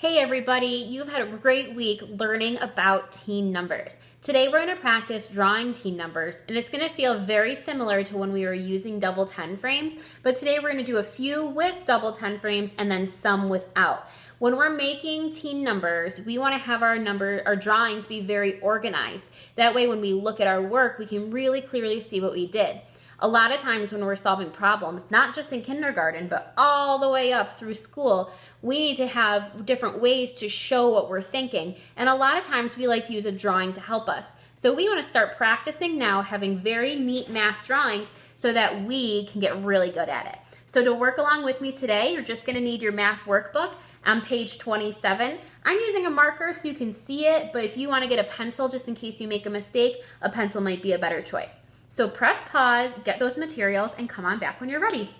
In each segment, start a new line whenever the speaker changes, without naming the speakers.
Hey everybody, you've had a great week learning about teen numbers. Today we're going to practice drawing teen numbers, and it's going to feel very similar to when we were using double 10 frames, but today we're going to do a few with double 10 frames and then some without. When we're making teen numbers, we want to have our drawings be very organized. That way when we look at our work, we can really clearly see what we did. A lot of times when we're solving problems, not just in kindergarten, but all the way up through school, we need to have different ways to show what we're thinking. And a lot of times we like to use a drawing to help us. So we want to start practicing now having very neat math drawings so that we can get really good at it. So to work along with me today, you're just going to need your math workbook on page 27. I'm using a marker so you can see it, but if you want to get a pencil just in case you make a mistake, a pencil might be a better choice. So press pause, get those materials, and come on back when you're ready.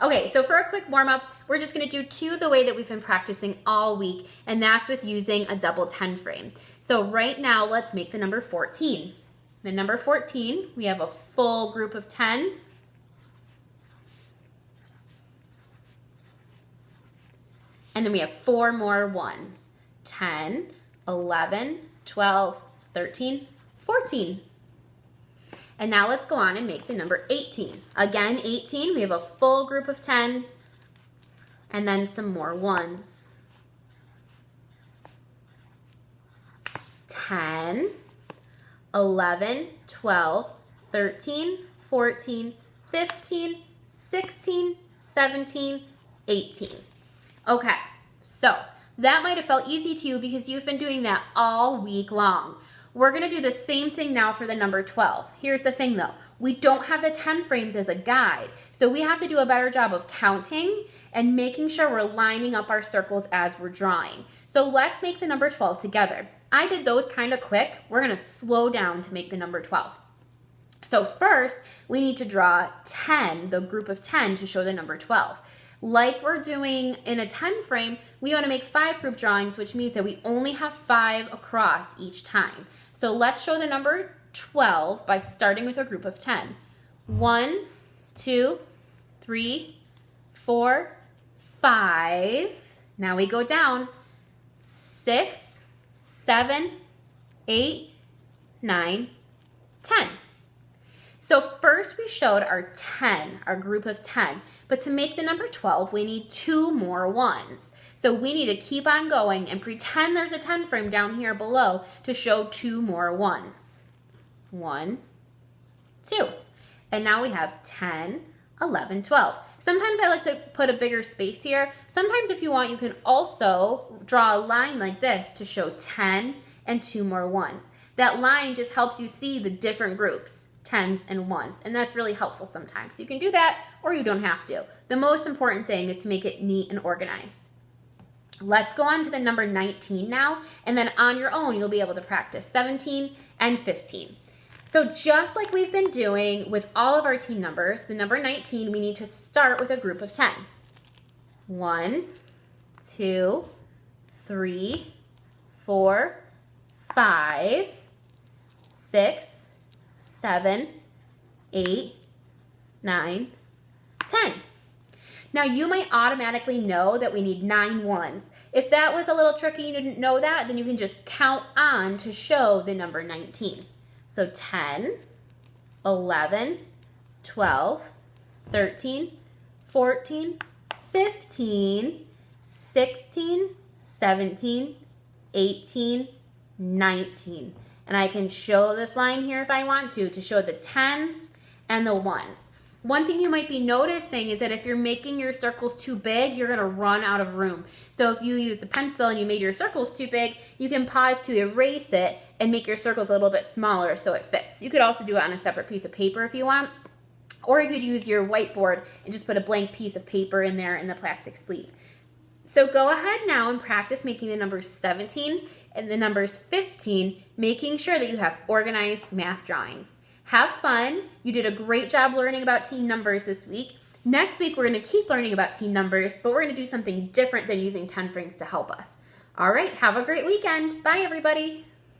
Okay, so for a quick warm-up, we're just going to do two the way that we've been practicing all week, and that's with using a double 10 frame. So right now, let's make the number 14. The number 14, we have a full group of 10. And then we have four more ones. 10, 11, 12, 13, 14. And now let's go on and make the number 18. Again, 18, we have a full group of 10, and then some more ones. 10, 11, 12, 13, 14, 15, 16, 17, 18. Okay, so that might have felt easy to you because you've been doing that all week long. We're going to do the same thing now for the number 12. Here's the thing though, we don't have the 10 frames as a guide, so we have to do a better job of counting and making sure we're lining up our circles as we're drawing. So let's make the number 12 together. I did those kind of quick. We're going to slow down to make the number 12. So first, we need to draw 10, the group of 10, to show the number 12. Like we're doing in a 10 frame, we want to make 5 group drawings, which means that we only have 5 across each time. So let's show the number 12 by starting with a group of 10. 1, 2, 3, 4, 5. Now we go down. 6, 7, 8, 9, 10. So first we showed our 10, our group of 10, but to make the number 12, we need 2 more ones. So we need to keep on going and pretend there's a 10 frame down here below to show 2 more ones. 1, 2. And now we have 10, 11, 12. Sometimes I like to put a bigger space here. Sometimes if you want, you can also draw a line like this to show 10 and 2 more ones. That line just helps you see the different groups. 10s and 1s, and that's really helpful sometimes. You can do that or you don't have to. The most important thing is to make it neat and organized. Let's go on to the number 19 now, and then on your own you'll be able to practice 17 and 15. So just like we've been doing with all of our teen numbers, the number 19, we need to start with a group of 10. 1, 2, 3, 4, 5, 6, 7, 8, 9, 10. Now you might automatically know that we need 9 ones. If that was a little tricky, you didn't know that, then you can just count on to show the number 19. So 10, 11, 12, 13, 14, 15, 16, 17, 18, 19. And I can show this line here if I want to show the 10s and the 1s. One thing you might be noticing is that if you're making your circles too big, you're going to run out of room. So if you used a pencil and you made your circles too big, you can pause to erase it and make your circles a little bit smaller so it fits. You could also do it on a separate piece of paper if you want, or you could use your whiteboard and just put a blank piece of paper in there in the plastic sleeve. So go ahead now and practice making the numbers 17 and the numbers 15, making sure that you have organized math drawings. Have fun. You did a great job learning about teen numbers this week. Next week, we're going to keep learning about teen numbers, but we're going to do something different than using 10 frames to help us. All right, have a great weekend. Bye, everybody.